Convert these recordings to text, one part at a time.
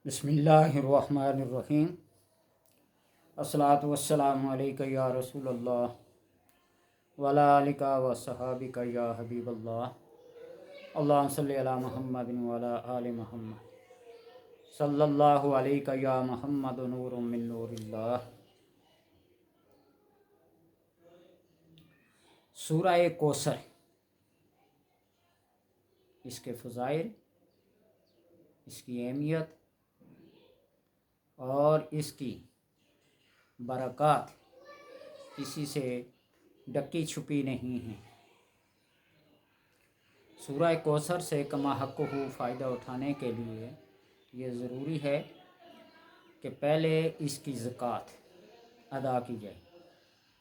बिस्मिल्लाहिर्रहमानिर्रहीम। अस्सलातु वस्सलामु अलैका या रसूल अल्लाह वला आलिका व सहाबिका या हबीब अल्लाह। अल्लाहुम्मा सल्लि अला मुहम्मदिन व अला आलि मुहम्मद सल्लल्लाहु अलैका या मुहम्मद नूरुम मिन नूरिल्लाह। सूरह कौसर, इसके फ़ज़ाइल, इसकी अहमियत और इसकी बरक़ात किसी से ढकी छुपी नहीं है। सूरह कौसर से कमा हक़्क़ुहु फ़ायदा उठाने के लिए ये ज़रूरी है कि पहले इसकी ज़कात अदा की जाए,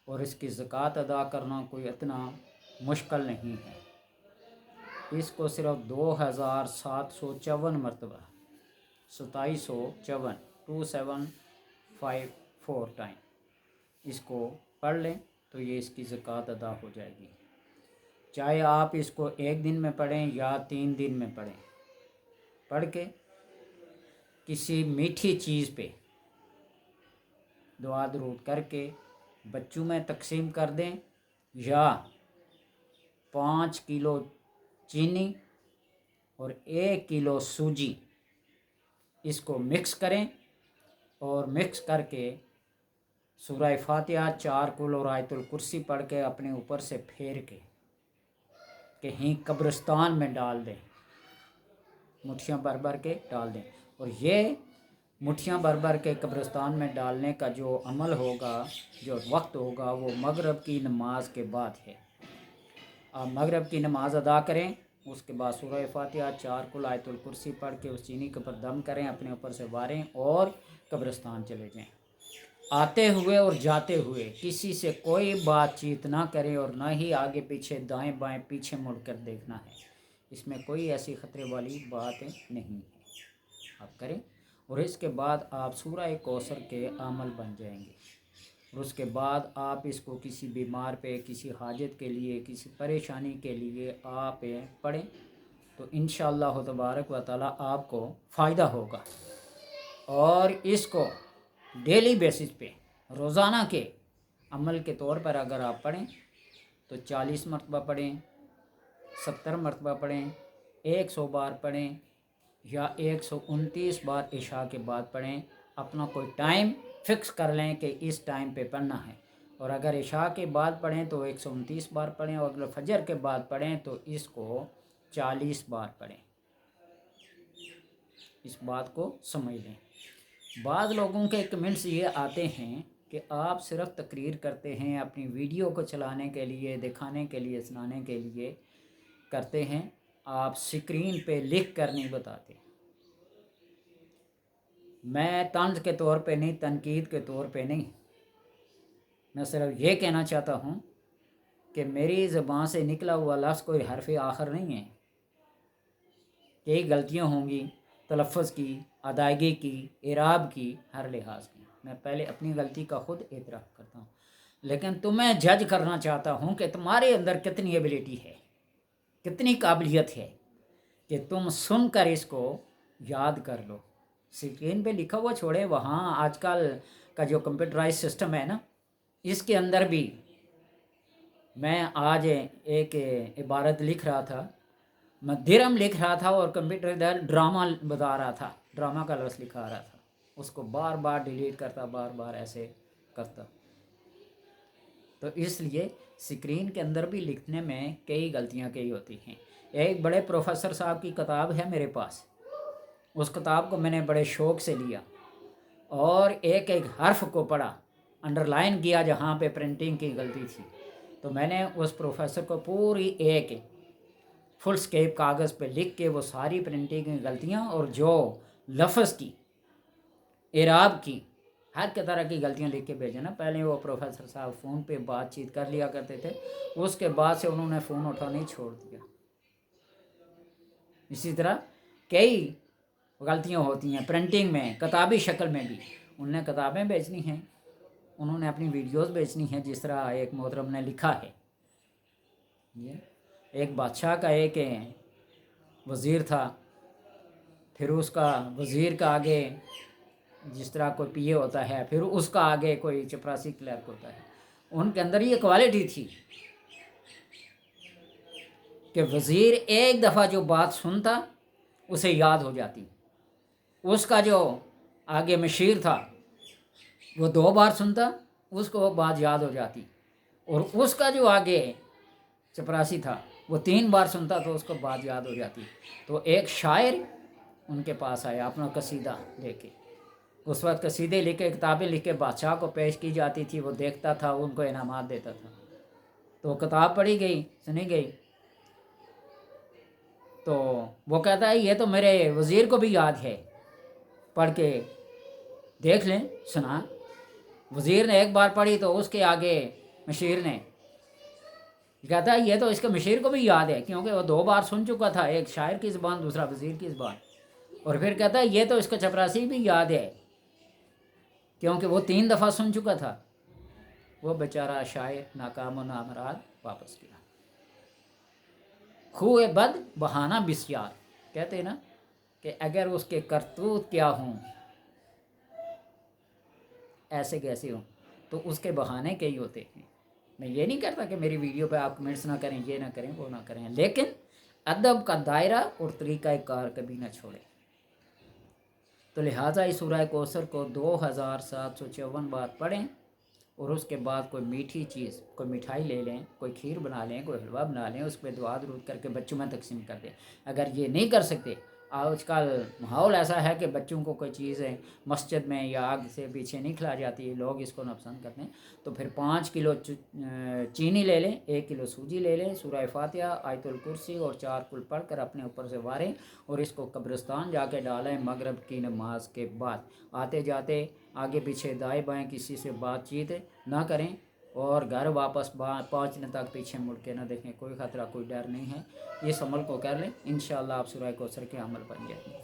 और इसकी ज़कात अदा करना कोई इतना मुश्किल नहीं है। इसको सिर्फ 2754 मरतबा 2754 2754 टाइम इसको पढ़ लें तो ये इसकी ज़कात अदा हो जाएगी। चाहे आप इसको एक दिन में पढ़ें या 3 दिन में पढ़ें, पढ़ के किसी मीठी चीज़ पे दुआ दरूद करके बच्चों में तकसीम कर दें, या 5 किलो चीनी और 1 किलो सूजी इसको मिक्स करें, और मिक्स करके सूरह फातिहा 4 कुल और आयतुल कुर्सी पढ़ के अपने ऊपर से फेर के कहीं कब्रिस्तान में डाल दें, मुट्ठियाँ भर भर के डाल दें। और ये मुट्ठियाँ भर भर के कब्रिस्तान में डालने का जो अमल होगा, जो वक्त होगा, वो मगरिब की नमाज के बाद है। आप मगरिब की नमाज अदा करें, उसके बाद सूरह फातिहा 4 कुल आयतुल कुर्सी पढ़ के उस चीनी के ऊपर दम करें, अपने ऊपर से वारें और कब्रिस्तान चले जाएं। आते हुए और जाते हुए किसी से कोई बातचीत ना करें, और ना ही आगे पीछे दाएं बाएं पीछे मुड़कर देखना है। इसमें कोई ऐसी ख़तरे वाली बात नहीं है, आप करें। और इसके बाद आप सूरह कौसर के आमल बन जाएंगे। और उसके बाद आप इसको किसी बीमार पे, किसी हाजत के लिए, किसी परेशानी के लिए आप पढ़ें तो इंशाअल्लाह तबारक व तआला आपको फ़ायदा होगा। और इसको डेली बेसिस पे रोज़ाना के अमल के तौर पर अगर आप पढ़ें तो 40 मरतबा पढ़ें, 70 मरतबा पढ़ें, 100 बार पढ़ें, या 129 बार इशा के बाद पढ़ें। अपना कोई टाइम फ़िक्स कर लें कि इस टाइम पे पढ़ना है। और अगर इशा के बाद पढ़ें तो 129 बार पढ़ें, और अगर फजर के बाद पढ़ें तो इसको 40 बार पढ़ें। इस बात को समझ लें। बाद लोगों के कमेंट्स ये आते हैं कि आप सिर्फ तकरीर करते हैं, अपनी वीडियो को चलाने के लिए, दिखाने के लिए, सुनाने के लिए करते हैं, आप स्क्रीन पे लिख कर नहीं बताते। मैं तंज के तौर पे नहीं, तनकीद के तौर पे नहीं, मैं सिर्फ ये कहना चाहता हूँ कि मेरी ज़बान से निकला हुआ लफ्ज़ कोई हरफ आखिर नहीं है। कई गलतियाँ होंगी, तलफ़्फ़ुज़ की, अदायगी की, इराब की, हर लिहाज की। मैं पहले अपनी गलती का ख़ुद एतराफ़ करता हूँ, लेकिन तुम्हें जज करना चाहता हूँ कि तुम्हारे अंदर कितनी एबिलिटी है, कितनी काबिलियत है कि तुम सुनकर इसको याद कर लो। स्क्रीन पे लिखा हुआ छोड़े, वहाँ आजकल का जो कंप्यूटराइज सिस्टम है ना, इसके अंदर भी मैं आज एक इबारत लिख रहा था, मैं दिरम लिख रहा था और कंप्यूटर इधर ड्रामा बता रहा था, ड्रामा का लफ्ज़ लिखा रहा था, उसको बार बार डिलीट करता, बार बार ऐसे करता। तो इसलिए स्क्रीन के अंदर भी लिखने में कई गलतियां कई होती हैं। एक बड़े प्रोफेसर साहब की किताब है मेरे पास, उस किताब को मैंने बड़े शौक़ से लिया और एक एक हर्फ को पढ़ा, अंडरलाइन किया जहाँ पे प्रिंटिंग की गलती थी। तो मैंने उस प्रोफेसर को पूरी एक फुल स्केप कागज़ पे लिख के वो सारी प्रिंटिंग की गलतियाँ और जो लफ्ज़ की, इराब की, हर तरह की गलतियाँ लिख के भेजे ना। पहले वो प्रोफेसर साहब फ़ोन पे बातचीत कर लिया करते थे, उसके बाद से उन्होंने फ़ोन उठाना ही छोड़ दिया। इसी तरह कई गलतियाँ होती हैं प्रिंटिंग में, किताबी शक्ल में भी। उन्हें किताबें बेचनी हैं, उन्होंने अपनी वीडियोस बेचनी हैं। जिस तरह एक मोहतरम ने लिखा है, ये एक बादशाह का एक वज़ीर था, پھر اس کا وزیر کا آگے جس طرح کوئی پی اے ہوتا ہے، پھر اس کا آگے کوئی چپراسی کلرک ہوتا ہے. ان کے اندر یہ کوالٹی تھی کہ وزیر ایک دفعہ جو بات سنتا اسے یاد ہو جاتی، اس کا جو آگے مشیر تھا وہ 2 بار سنتا اس کو وہ بات یاد ہو جاتی، اور اس کا جو آگے چپراسی تھا وہ 3 بار سنتا تو اس کو بات یاد ہو جاتی. تو ایک شاعر ان کے پاس آیا اپنا قصیدہ لے کے. اس وقت قصیدے لکھ کے، کتابیں لکھ کے بادشاہ کو پیش کی جاتی تھی، وہ دیکھتا تھا، ان کو انعامات دیتا تھا. تو کتاب پڑھی گئی، سنی گئی، تو وہ کہتا ہے یہ تو میرے وزیر کو بھی یاد ہے، پڑھ کے دیکھ لیں. سنا. وزیر نے ایک بار پڑھی تو اس کے آگے مشیر نے کہتا ہے یہ تو اس کے مشیر کو بھی یاد ہے، کیونکہ وہ 2 بار سن چکا تھا، ایک شاعر کی زبان دوسرا وزیر کی زبان. اور پھر کہتا ہے یہ تو اس کا چپراسی بھی یاد ہے، کیونکہ وہ 3 دفعہ سن چکا تھا. وہ بیچارہ شاعر ناکام و نامراد واپس گیا. خوہ بد بہانہ بسیار، کہتے ہیں نا کہ اگر اس کے کرتوت کیا ہوں، ایسے کیسے ہوں، تو اس کے بہانے کئی ہوتے ہیں. میں یہ نہیں کرتا کہ میری ویڈیو پہ آپ کمنٹس نہ کریں، یہ نہ کریں، وہ نہ کریں، لیکن ادب کا دائرہ اور طریقہ کار کبھی نہ چھوڑیں. تو لہٰذا اس سورہ کوثر کو 2754 بار پڑھیں، اور اس کے بعد کوئی میٹھی چیز، کوئی مٹھائی لے لیں، کوئی کھیر بنا لیں، کوئی حلوہ بنا لیں، اس پہ دعا درود کر کے بچوں میں تقسیم کر دیں. اگر یہ نہیں کر سکتے، آج کل ماحول ایسا ہے کہ بچوں کو کوئی چیزیں مسجد میں یا آگ سے پیچھے نہیں کھلا جاتی، لوگ اس کو ناپسند کرتے ہیں، تو پھر 5 کلو چینی لے لیں، 1 کلو سوجی لے لیں، سورہ فاتحہ، آیت الکرسی اور 4 کل پڑھ کر اپنے اوپر سے واریں، اور اس کو قبرستان جا کے ڈالیں مغرب کی نماز کے بعد. آتے جاتے آگے پیچھے دائیں بائیں کسی سے بات چیت نہ کریں، اور گھر واپس 5 دن تک پیچھے مڑ کے نہ دیکھیں. کوئی خطرہ، کوئی ڈر نہیں ہے. اس عمل کو کر لیں، انشاءاللہ آپ سورہ کوثر کے عمل بن جائیں گے.